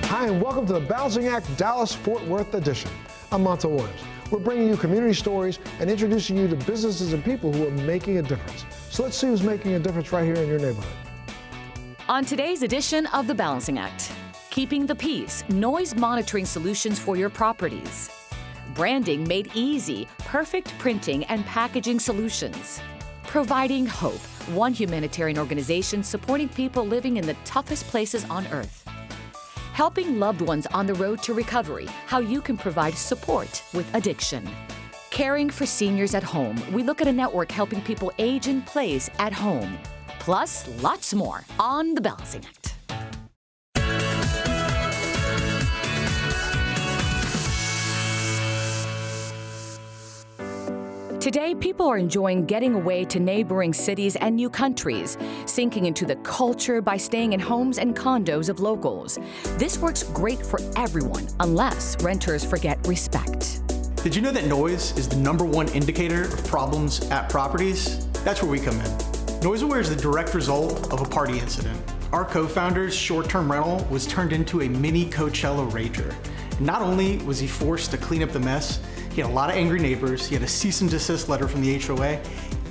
Hi, and welcome to the Balancing Act Dallas-Fort Worth edition. I'm Monta Williams. We're bringing you community stories and introducing you to businesses and people who are making a difference. So let's see who's making a difference right here in your neighborhood. On today's edition of the Balancing Act, keeping the peace, noise monitoring solutions for your properties. Branding made easy, perfect printing and packaging solutions. Providing hope, one humanitarian organization supporting people living in the toughest places on earth. Helping loved ones on the road to recovery, how you can provide support with addiction. Caring for seniors at home, we look at a network helping people age in place at home. Plus, lots more on the Balancing Act. Today, people are enjoying getting away to neighboring cities and new countries, sinking into the culture by staying in homes and condos of locals. This works great for everyone, unless renters forget respect. Did you know that noise is the #1 indicator of problems at properties? That's where we come in. NoiseAware is the direct result of a party incident. Our co-founder's short-term rental was turned into a mini Coachella rager. Not only was he forced to clean up the mess, he had a lot of angry neighbors, he had a cease and desist letter from the HOA,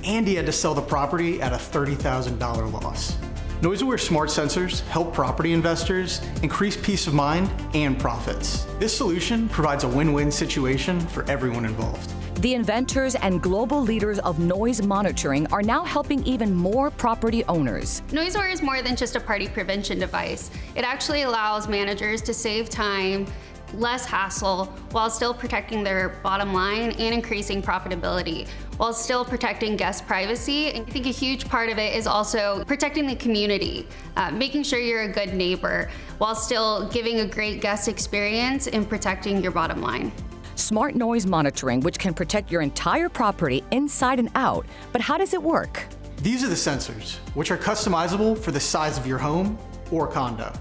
and he had to sell the property at a $30,000 loss. NoiseAware smart sensors help property investors increase peace of mind and profits. This solution provides a win-win situation for everyone involved. The inventors and global leaders of noise monitoring are now helping even more property owners. NoiseAware is more than just a party prevention device. It actually allows managers to save time, less hassle, while still protecting their bottom line and increasing profitability, while still protecting guest privacy. And I think a huge part of it is also protecting the community, making sure you're a good neighbor, while still giving a great guest experience and protecting your bottom line. Smart noise monitoring, which can protect your entire property inside and out. But how does it work? These are the sensors, which are customizable for the size of your home or condo.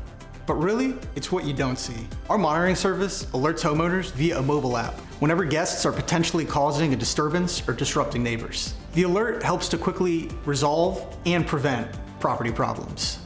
But really, it's what you don't see. Our monitoring service alerts homeowners via a mobile app whenever guests are potentially causing a disturbance or disrupting neighbors. The alert helps to quickly resolve and prevent property problems.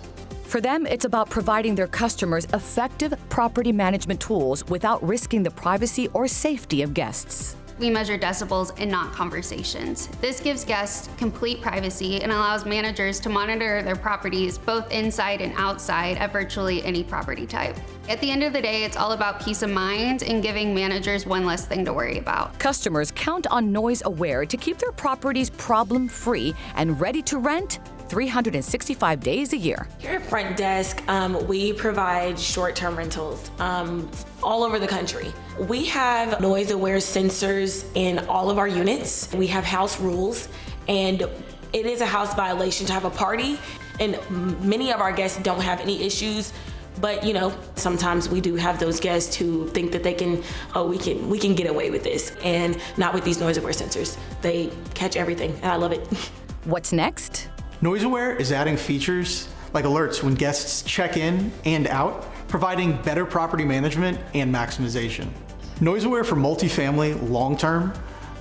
For them, it's about providing their customers effective property management tools without risking the privacy or safety of guests. We measure decibels and not conversations. This gives guests complete privacy and allows managers to monitor their properties both inside and outside at virtually any property type. At the end of the day, it's all about peace of mind and giving managers one less thing to worry about. Customers count on NoiseAware to keep their properties problem-free and ready to rent 365 days a year. Here at Front Desk, we provide short-term rentals all over the country. We have NoiseAware sensors in all of our units. We have house rules, and it is a house violation to have a party, and many of our guests don't have any issues. But you know, sometimes we do have those guests who think that they can, we can get away with this, and not with these NoiseAware sensors. They catch everything, and I love it. What's next? NoiseAware is adding features like alerts when guests check in and out, providing better property management and maximization. NoiseAware for multifamily long-term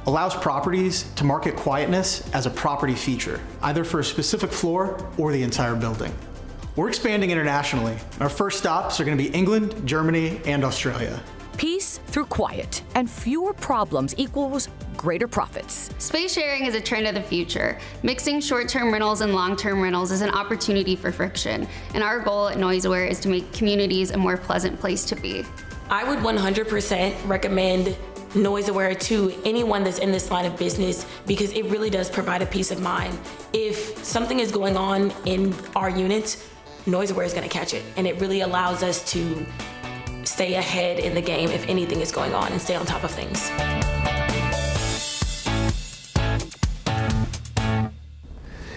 allows properties to market quietness as a property feature, either for a specific floor or the entire building. We're expanding internationally. Our first stops are going to be England, Germany, and Australia. Peace through quiet and fewer problems equals greater profits. Space sharing is a trend of the future. Mixing short-term rentals and long-term rentals is an opportunity for friction, and our goal at NoiseAware is to make communities a more pleasant place to be. I would 100% recommend NoiseAware to anyone that's in this line of business because it really does provide a peace of mind. If something is going on in our units, NoiseAware is going to catch it, and it really allows us to stay ahead in the game if anything is going on and stay on top of things.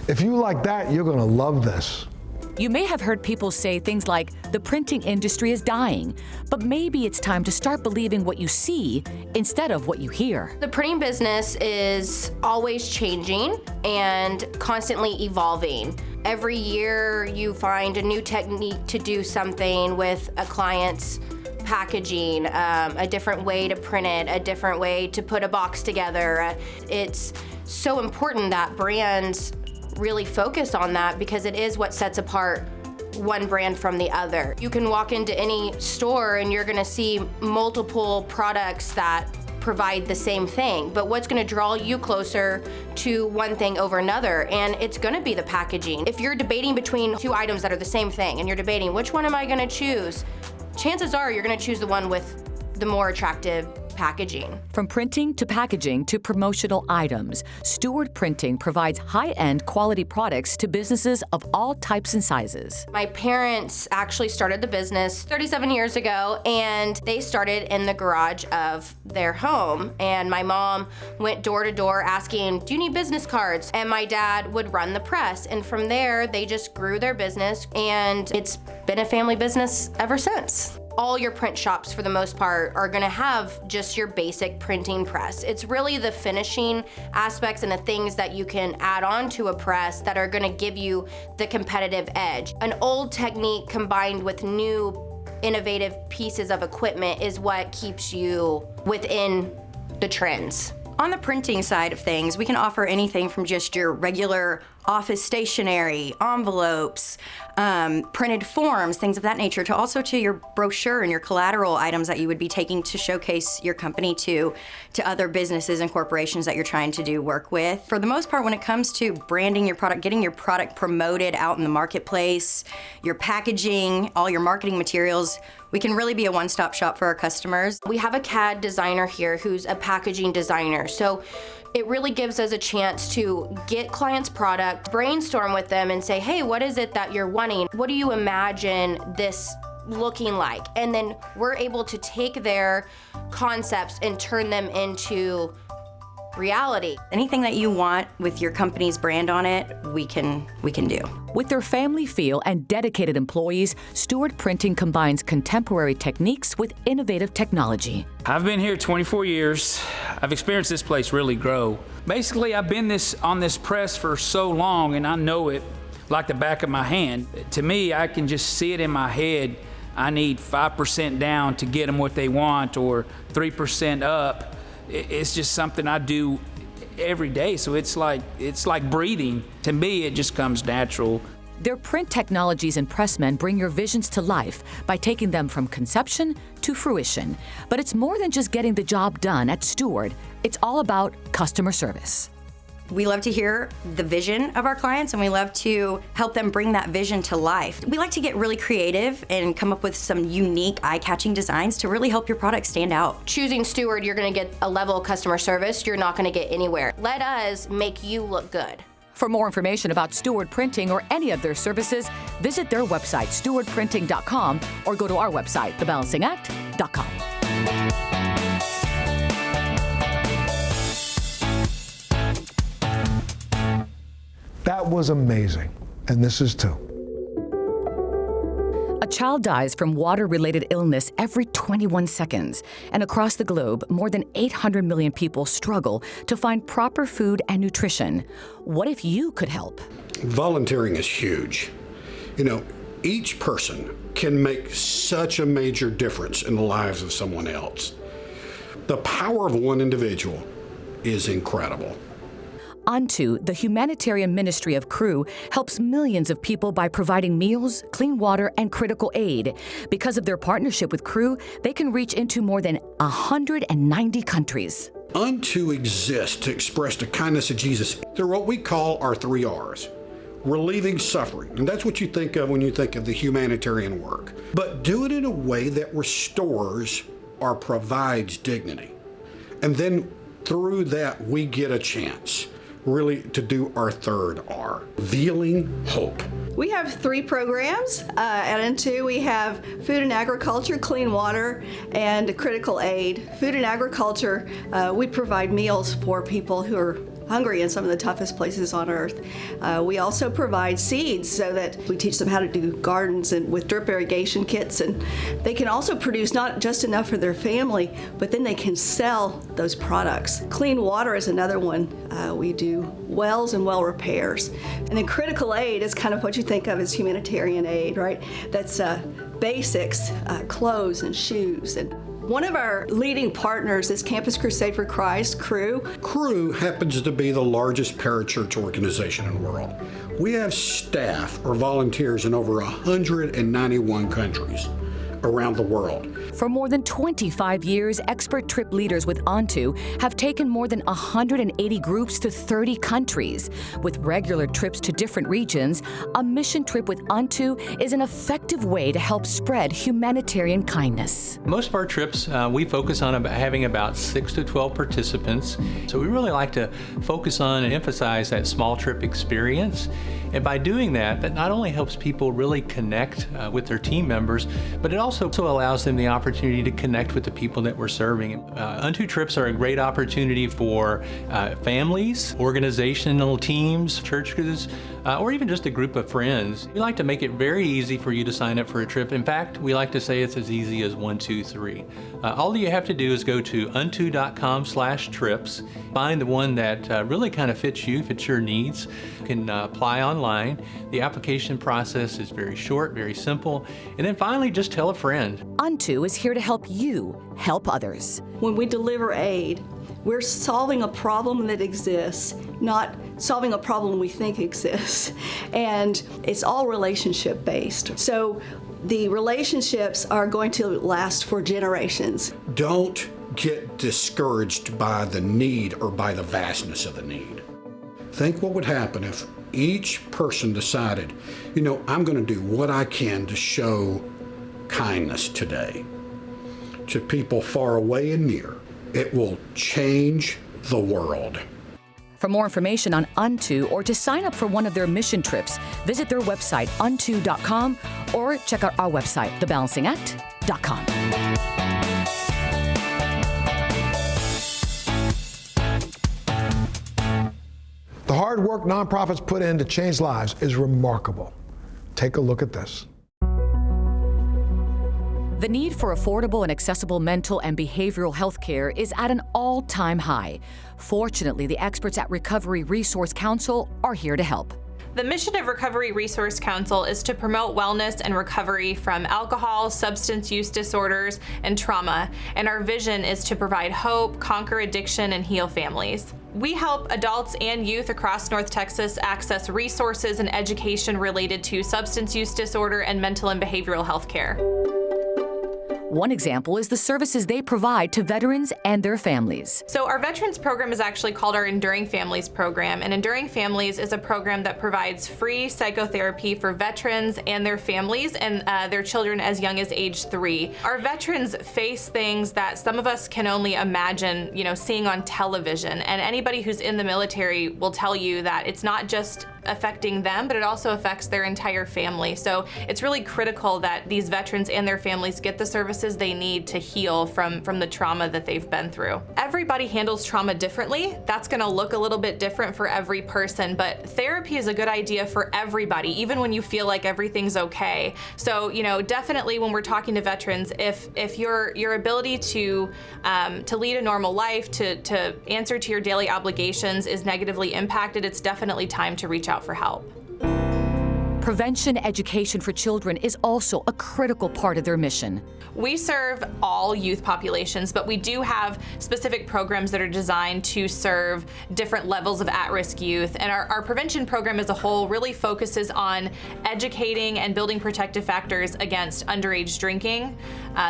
If you like that, you're going to love this. You may have heard people say things like, the printing industry is dying, but maybe it's time to start believing what you see instead of what you hear. The printing business is always changing and constantly evolving. Every year you find a new technique to do something with a client's packaging, a different way to print it, a different way to put a box together. It's so important that brands really focus on that because it is what sets apart one brand from the other. You can walk into any store and you're gonna see multiple products that provide the same thing, but what's gonna draw you closer to one thing over another? And it's gonna be the packaging. If you're debating between two items that are the same thing and you're debating which one am I gonna choose, chances are you're gonna choose the one with the more attractive packaging. From printing to packaging to promotional items, Steward Printing provides high-end quality products to businesses of all types and sizes. My parents actually started the business 37 years ago, and they started in the garage of their home. And my mom went door to door asking, do you need business cards? And my dad would run the press. And from there, they just grew their business, and it's been a family business ever since. All your print shops, for the most part, are gonna have just your basic printing press. It's really the finishing aspects and the things that you can add on to a press that are gonna give you the competitive edge. An old technique combined with new innovative pieces of equipment is what keeps you within the trends. On the printing side of things, we can offer anything from just your regular office stationery, envelopes, printed forms, things of that nature, to also to your brochure and your collateral items that you would be taking to showcase your company to other businesses and corporations that you're trying to do work with. For the most part, when it comes to branding your product, getting your product promoted out in the marketplace, your packaging, all your marketing materials, we can really be a one-stop shop for our customers. We have a CAD designer here who's a packaging designer. So it really gives us a chance to get clients' product, brainstorm with them and say, hey, what is it that you're wanting? What do you imagine this looking like? And then we're able to take their concepts and turn them into reality. Anything that you want with your company's brand on it, we can do. With their family feel and dedicated employees, Steward Printing combines contemporary techniques with innovative technology. I've been here 24 years. I've experienced this place really grow. Basically, I've been on this press for so long, and I know it like the back of my hand. To me, I can just see it in my head. I need 5% down to get them what they want, or 3% up. It's just something I do every day, so it's like breathing. To me, it just comes natural. Their print technologies and pressmen bring your visions to life by taking them from conception to fruition. But it's more than just getting the job done at Steward. It's all about customer service. We love to hear the vision of our clients, and we love to help them bring that vision to life. We like to get really creative and come up with some unique, eye-catching designs to really help your product stand out. Choosing Steward, you're gonna get a level of customer service you're not gonna get anywhere. Let us make you look good. For more information about Steward Printing or any of their services, visit their website, stewardprinting.com, or go to our website, thebalancingact.com. That was amazing, and this is too. A child dies from water-related illness every 21 seconds, and across the globe, more than 800 million people struggle to find proper food and nutrition. What if you could help? Volunteering is huge. You know, each person can make such a major difference in the lives of someone else. The power of one individual is incredible. Onto, the humanitarian ministry of Crew helps millions of people by providing meals, clean water, and critical aid. Because of their partnership with Crew, they can reach into more than 190 countries. Unto exists to express the kindness of Jesus. They're what we call our 3 R's. Relieving suffering, and that's what you think of when you think of the humanitarian work. But do it in a way that restores or provides dignity. And then through that, we get a chance really to do our 3rd R, revealing hope. We have 3 programs at N2. We have food and agriculture, clean water, and critical aid. Food and agriculture, we provide meals for people who are hungry in some of the toughest places on earth. We also provide seeds so that we teach them how to do gardens and with drip irrigation kits, and they can also produce not just enough for their family, but then they can sell those products. Clean water is another one. We do wells and well repairs. And then critical aid is kind of what you think of as humanitarian aid, right? That's basics, clothes and shoes and One of our leading partners is Campus Crusade for Christ, Cru. Cru happens to be the largest parachurch organization in the world. We have staff or volunteers in over 191 countries around the world. For more than 25 years, expert trip leaders with Onto have taken more than 180 groups to 30 countries. With regular trips to different regions, a mission trip with Onto is an effective way to help spread humanitarian kindness. Most of our trips, we focus on having about 6 to 12 participants. So we really like to focus on and emphasize that small trip experience. And by doing that, that not only helps people really connect with their team members, but it also allows them the opportunity to connect with the people that we're serving. Onto trips are a great opportunity for families, organizational teams, churches, or even just a group of friends. We like to make it very easy for you to sign up for a trip. In fact, we like to say it's as easy as 1, 2, 3. All you have to do is go to onto.com/trips, find the one that really kind of fits you, fits your needs. You can apply online. The application process is very short, very simple. And then finally, just tell a friend. Onto is here to help you help others. When we deliver aid, we're solving a problem that exists, not solving a problem we think exists. And it's all relationship based. So the relationships are going to last for generations. Don't get discouraged by the need or by the vastness of the need. Think what would happen if each person decided, I'm going to do what I can to show kindness today to people far away and near. It will change the world. For more information on Onto or to sign up for one of their mission trips, visit their website, onto.com, or check out our website, thebalancingact.com. The hard work nonprofits put in to change lives is remarkable. Take a look at this. The need for affordable and accessible mental and behavioral health care is at an all-time high. Fortunately, the experts at Recovery Resource Council are here to help. The mission of Recovery Resource Council is to promote wellness and recovery from alcohol, substance use disorders, and trauma, and our vision is to provide hope, conquer addiction, and heal families. We help adults and youth across North Texas access resources and education related to substance use disorder and mental and behavioral health care. One example is the services they provide to veterans and their families. So our veterans program is actually called our Enduring Families program, and Enduring Families is a program that provides free psychotherapy for veterans and their families and their children as young as age 3. Our veterans face things that some of us can only imagine, seeing on television, and anybody who's in the military will tell you that it's not just affecting them, but it also affects their entire family. So it's really critical that these veterans and their families get the services they need to heal from the trauma that they've been through. Everybody handles trauma differently. That's gonna look a little bit different for every person, but therapy is a good idea for everybody, even when you feel like everything's okay. So, definitely when we're talking to veterans, if your ability to lead a normal life, to answer to your daily obligations is negatively impacted, it's definitely time to reach out for help. Prevention education for children is also a critical part of their mission. We serve all youth populations, but we do have specific programs that are designed to serve different levels of at-risk youth. And our prevention program as a whole really focuses on educating and building protective factors against underage drinking,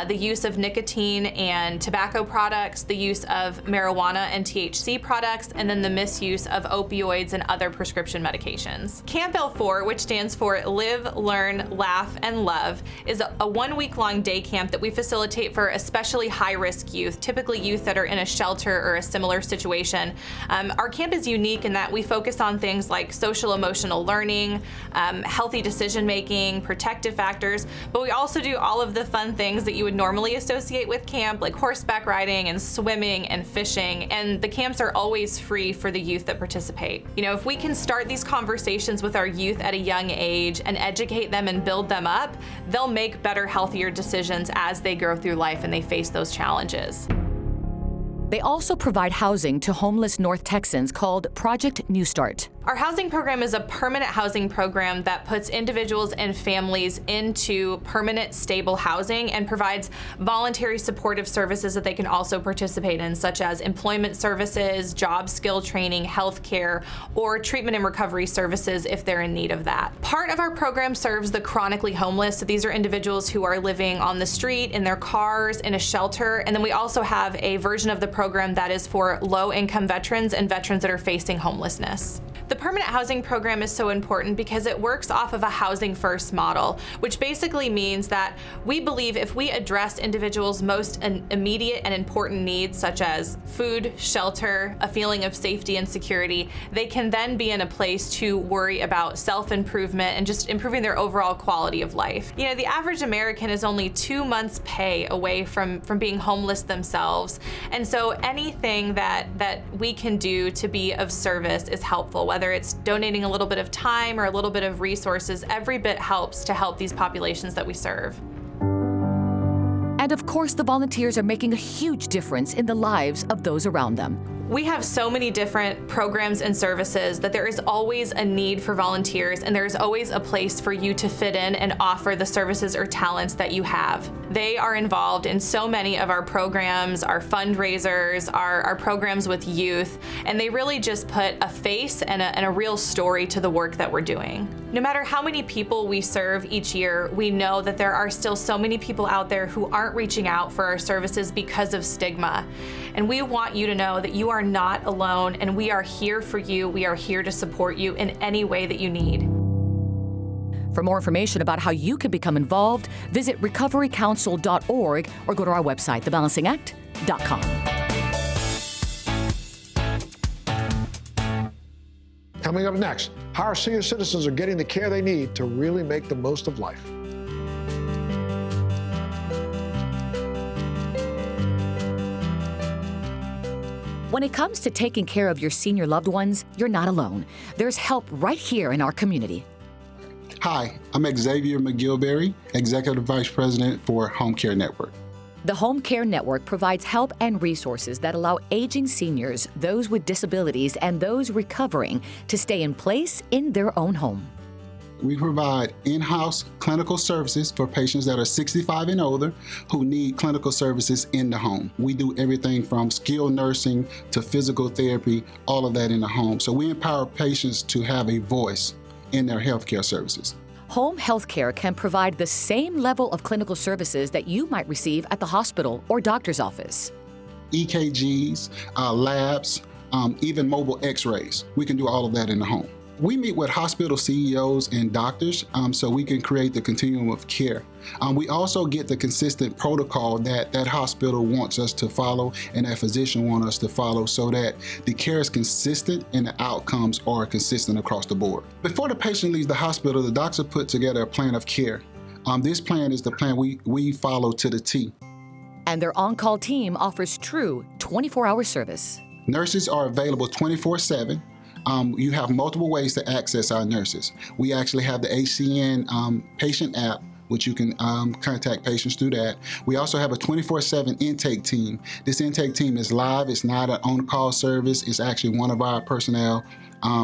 the use of nicotine and tobacco products, the use of marijuana and THC products, and then the misuse of opioids and other prescription medications. Camp L4, which stands for Live, Learn, Laugh, and Love, is a 1-week-long day camp that we facilitate for especially high-risk youth, typically youth that are in a shelter or a similar situation. Our camp is unique in that we focus on things like social emotional learning, healthy decision-making, protective factors, but we also do all of the fun things that you would normally associate with camp, like horseback riding and swimming and fishing, and the camps are always free for the youth that participate. If we can start these conversations with our youth at a young age and educate them and build them up, they'll make better, healthier decisions as they grow through life and they face those challenges. They also provide housing to homeless North Texans called Project New Start. Our housing program is a permanent housing program that puts individuals and families into permanent, stable housing and provides voluntary supportive services that they can also participate in, such as employment services, job skill training, health care, or treatment and recovery services if they're in need of that. Part of our program serves the chronically homeless. So these are individuals who are living on the street, in their cars, in a shelter. And then we also have a version of the program that is for low-income veterans and veterans that are facing homelessness. The permanent housing program is so important because it works off of a housing first model, which basically means that we believe if we address individuals' most immediate and important needs, such as food, shelter, a feeling of safety and security, they can then be in a place to worry about self-improvement and just improving their overall quality of life. You know, the average American is only 2 months' pay away from being homeless themselves. And so anything that we can do to be of service is helpful, whether it's donating a little bit of time or a little bit of resources, every bit helps to help these populations that we serve. And of course, the volunteers are making a huge difference in the lives of those around them. We have so many different programs and services that there is always a need for volunteers, and there's always a place for you to fit in and offer the services or talents that you have. They are involved in so many of our programs, our fundraisers, our programs with youth, and they really just put a face and a real story to the work that we're doing. No matter how many people we serve each year, we know that there are still so many people out there who aren't reaching out for our services because of stigma. And we want you to know that you are not alone, and we are here for you. We are here to support you in any way that you need. For more information about how you can become involved, visit recoverycouncil.org or go to our website, thebalancingact.com. Coming up next, how our senior citizens are getting the care they need to really make the most of life. When it comes to taking care of your senior loved ones, you're not alone. There's help right here in our community. Hi, I'm Xavier McGilberry, Executive Vice President for Home Care Network. The Home Care Network provides help and resources that allow aging seniors, those with disabilities, and those recovering to stay in place in their own home. We provide in-house clinical services for patients that are 65 and older who need clinical services in the home. We do everything from skilled nursing to physical therapy, all of that in the home. So we empower patients to have a voice in their healthcare services. Home health care can provide the same level of clinical services that you might receive at the hospital or doctor's office. EKGs, labs, even mobile x-rays. We can do all of that in the home. We meet with hospital CEOs and doctors so we can create the continuum of care. We also get the consistent protocol that that hospital wants us to follow and that physician wants us to follow so that the care is consistent and the outcomes are consistent across the board. Before the patient leaves the hospital, the doctor put together a plan of care. This plan is the plan we follow to the T. And their on-call team offers true 24-hour service. Nurses are available 24/7. You have multiple ways to access our nurses. We actually have the HCN patient app, which you can contact patients through that. We also have a 24/7 intake team. This intake team is live. It's not an on-call service. It's actually one of our personnel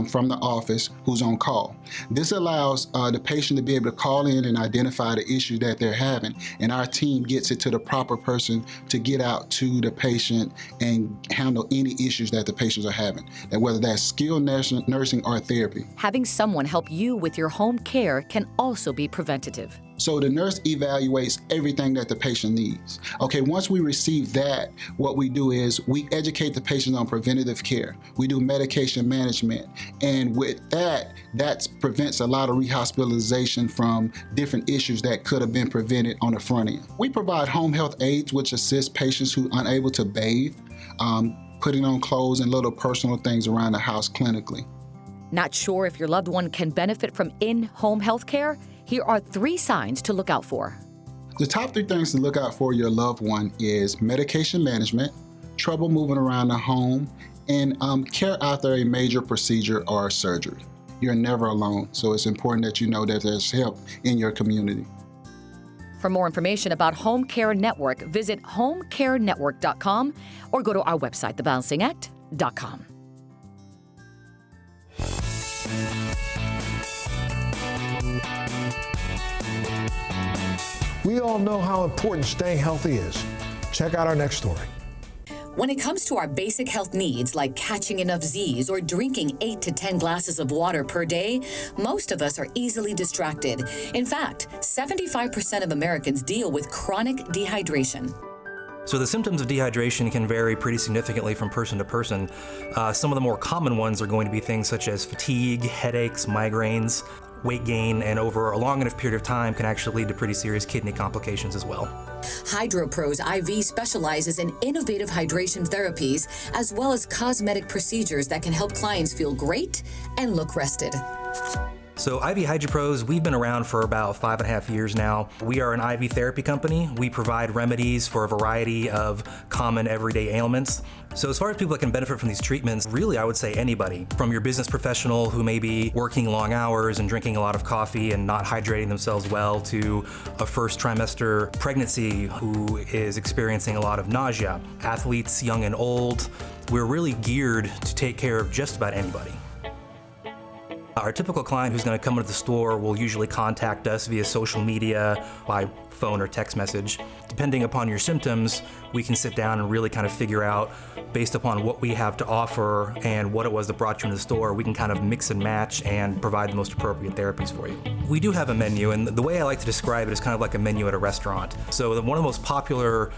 from the office who's on call. This allows the patient to be able to call in and identify the issue that they're having, and our team gets it to the proper person to get out to the patient and handle any issues that the patients are having, and whether that's skilled nursing or therapy. Having someone help you with your home care can also be preventative. So the nurse evaluates everything that the patient needs. Okay, once we receive that, what we do is we educate the patient on preventative care. We do medication management. And with that prevents a lot of rehospitalization from different issues that could have been prevented on the front end. We provide home health aids, which assist patients who are unable to bathe, putting on clothes and little personal things around the house clinically. Not sure if your loved one can benefit from in-home health care? Here are 3 signs to look out for. The top 3 things to look out for your loved one is medication management, trouble moving around the home, and care after a major procedure or surgery. You're never alone, so it's important that you know that there's help in your community. For more information about Home Care Network, visit homecarenetwork.com or go to our website, thebalancingact.com. We all know how important staying healthy is. Check out our next story. When it comes to our basic health needs like catching enough Z's or drinking 8 to 10 glasses of water per day, most of us are easily distracted. In fact, 75% of Americans deal with chronic dehydration. So the symptoms of dehydration can vary pretty significantly from person to person. Some of the more common ones are going to be things such as fatigue, headaches, migraines, weight gain, and over a long enough period of time can actually lead to pretty serious kidney complications as well. HydroPro's IV specializes in innovative hydration therapies as well as cosmetic procedures that can help clients feel great and look rested. So IV HydroPros, we've been around for about 5.5 years now. We are an IV therapy company. We provide remedies for a variety of common everyday ailments. So as far as people that can benefit from these treatments, really I would say anybody. From your business professional who may be working long hours and drinking a lot of coffee and not hydrating themselves well, to a first trimester pregnancy who is experiencing a lot of nausea. Athletes, young and old, we're really geared to take care of just about anybody. Our typical client who's going to come into the store will usually contact us via social media, by phone or text message. Depending upon your symptoms, we can sit down and really kind of figure out, based upon what we have to offer and what it was that brought you into the store, we can kind of mix and match and provide the most appropriate therapies for you. We do have a menu, and the way I like to describe it is kind of like a menu at a restaurant. So one of the most popular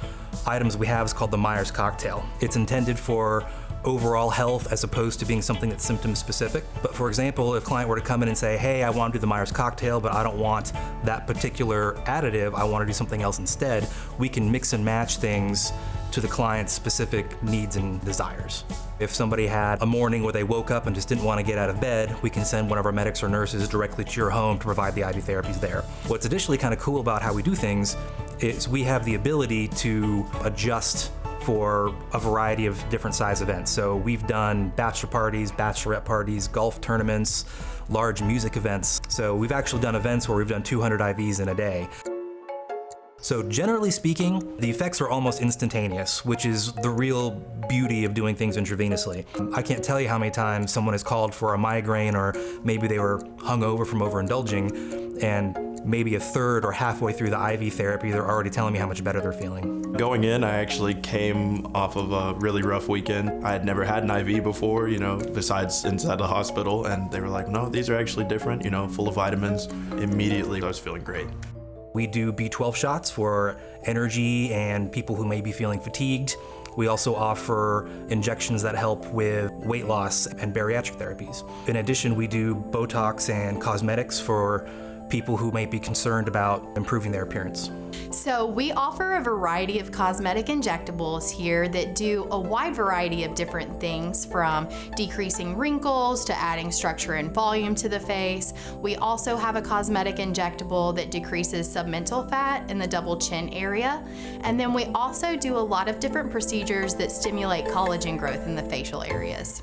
items we have is called the Myers cocktail. It's intended for overall health as opposed to being something that's symptom specific. But for example, if a client were to come in and say, hey, I want to do the Myers cocktail, but I don't want that particular additive, I want to do something else instead, we can mix and match things to the client's specific needs and desires. If somebody had a morning where they woke up and just didn't want to get out of bed, we can send one of our medics or nurses directly to your home to provide the IV therapies there. What's additionally kind of cool about how we do things is we have the ability to adjust for a variety of different size events. So we've done bachelor parties, bachelorette parties, golf tournaments, large music events. So we've actually done events where we've done 200 IVs in a day. So generally speaking, the effects are almost instantaneous, which is the real beauty of doing things intravenously. I can't tell you how many times someone has called for a migraine, or maybe they were hungover from overindulging, and maybe a third or halfway through the IV therapy, they're already telling me how much better they're feeling. Going in, I actually came off of a really rough weekend. I had never had an IV before, besides inside the hospital, and they were like, no, these are actually different, full of vitamins. Immediately, I was feeling great. We do B12 shots for energy and people who may be feeling fatigued. We also offer injections that help with weight loss and bariatric therapies. In addition, we do Botox and cosmetics for people who might be concerned about improving their appearance. So we offer a variety of cosmetic injectables here that do a wide variety of different things, from decreasing wrinkles to adding structure and volume to the face. We also have a cosmetic injectable that decreases submental fat in the double chin area. And then we also do a lot of different procedures that stimulate collagen growth in the facial areas.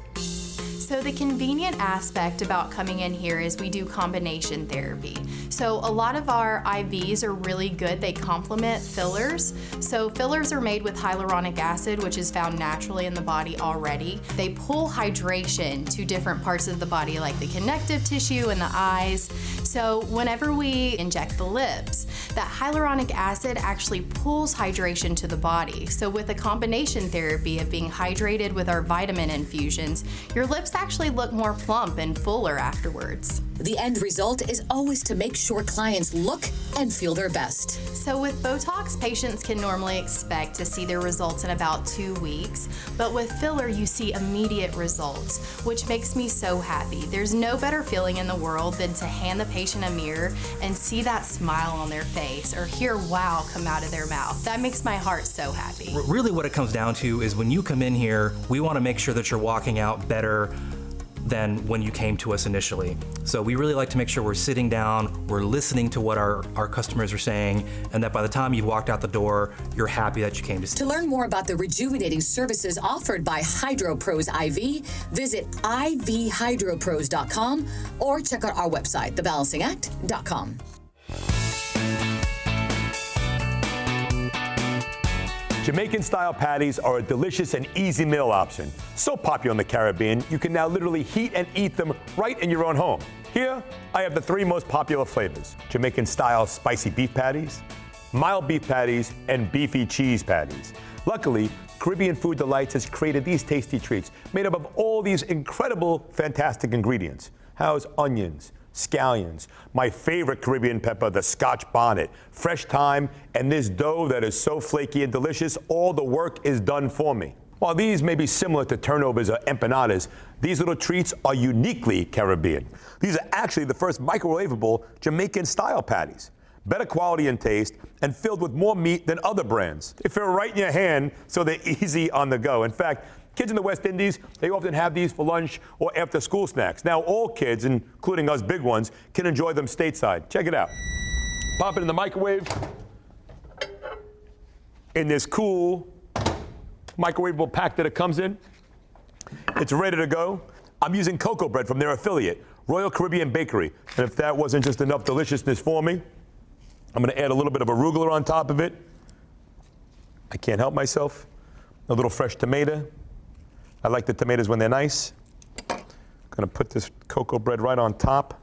So the convenient aspect about coming in here is we do combination therapy. So a lot of our IVs are really good. They complement fillers. So fillers are made with hyaluronic acid, which is found naturally in the body already. They pull hydration to different parts of the body, like the connective tissue and the eyes. So whenever we inject the lips, that hyaluronic acid actually pulls hydration to the body. So with a combination therapy of being hydrated with our vitamin infusions, your lips actually look more plump and fuller afterwards. The end result is always to make sure clients look and feel their best. So with Botox, patients can normally expect to see their results in about 2 weeks, but with filler, you see immediate results, which makes me so happy. There's no better feeling in the world than to hand the patient a mirror and see that smile on their face or hear wow come out of their mouth. That makes my heart so happy. Really what it comes down to is when you come in here, we want to make sure that you're walking out better than when you came to us initially. So we really like to make sure we're sitting down, we're listening to what our customers are saying, and that by the time you've walked out the door, you're happy that you came to see. To learn more about the rejuvenating services offered by HydroPros IV, visit ivhydropros.com or check out our website, thebalancingact.com. Jamaican-style patties are a delicious and easy meal option. So popular in the Caribbean, you can now literally heat and eat them right in your own home. Here, I have the 3 most popular flavors: Jamaican-style spicy beef patties, mild beef patties, and beefy cheese patties. Luckily, Caribbean Food Delights has created these tasty treats made up of all these incredible, fantastic ingredients. How's onions, scallions, my favorite Caribbean pepper, the Scotch bonnet, fresh thyme, and this dough that is so flaky and delicious, all the work is done for me. While these may be similar to turnovers or empanadas, these little treats are uniquely Caribbean. These are actually the first microwavable Jamaican-style patties. Better quality and taste, and filled with more meat than other brands. They fit right in your hand, so they're easy on the go. In fact, kids in the West Indies, they often have these for lunch or after school snacks. Now all kids, including us big ones, can enjoy them stateside. Check it out. Pop it in the microwave in this cool microwavable pack that it comes in. It's ready to go. I'm using cocoa bread from their affiliate, Royal Caribbean Bakery. And if that wasn't just enough deliciousness for me, I'm gonna add a little bit of arugula on top of it. I can't help myself. A little fresh tomato. I like the tomatoes when they're nice. Gonna put this cocoa bread right on top.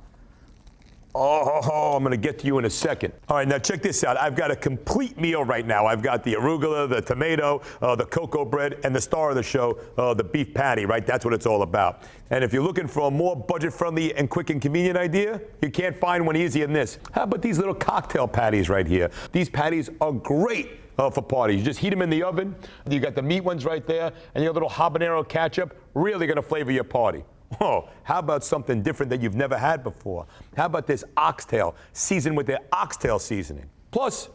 Oh, I'm gonna get to you in a second. All right, now check this out. I've got a complete meal right now. I've got the arugula, the tomato, the cocoa bread, and the star of the show, the beef patty, right? That's what it's all about. And if you're looking for a more budget-friendly and quick and convenient idea, you can't find one easier than this. How about these little cocktail patties right here? These patties are great for parties. You just heat them in the oven. You got the meat ones right there, and your little habanero ketchup, really gonna flavor your party. Oh, how about something different that you've never had before? How about this oxtail seasoned with their oxtail seasoning? Plus,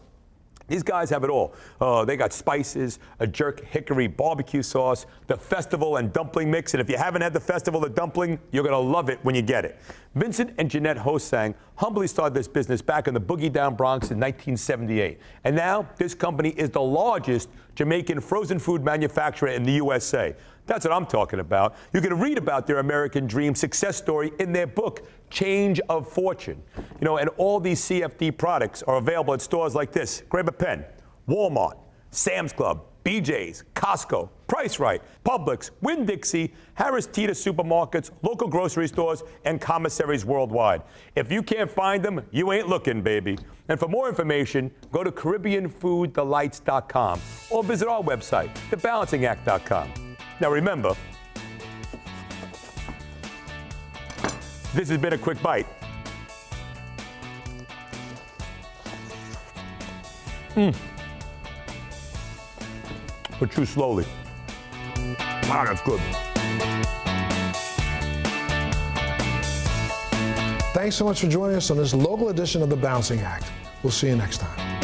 these guys have it all. They got spices, a jerk hickory barbecue sauce, the festival and dumpling mix. And if you haven't had the festival of dumpling, you're going to love it when you get it. Vincent and Jeanette Hosang humbly started this business back in the Boogie Down Bronx in 1978. And now this company is the largest Jamaican frozen food manufacturer in the USA. That's what I'm talking about. You can read about their American dream success story in their book, Change of Fortune. You know, and all these CFD products are available at stores like this. Grab a pen. Walmart, Sam's Club, BJ's, Costco, Price Right, Publix, Winn-Dixie, Harris Teeter supermarkets, local grocery stores, and commissaries worldwide. If you can't find them, you ain't looking, baby. And for more information, go to CaribbeanFoodDelights.com or visit our website, TheBalancingAct.com. Now remember, this has been a quick bite. But chew slowly. Wow, that's good. Thanks so much for joining us on this local edition of The Balancing Act. We'll see you next time.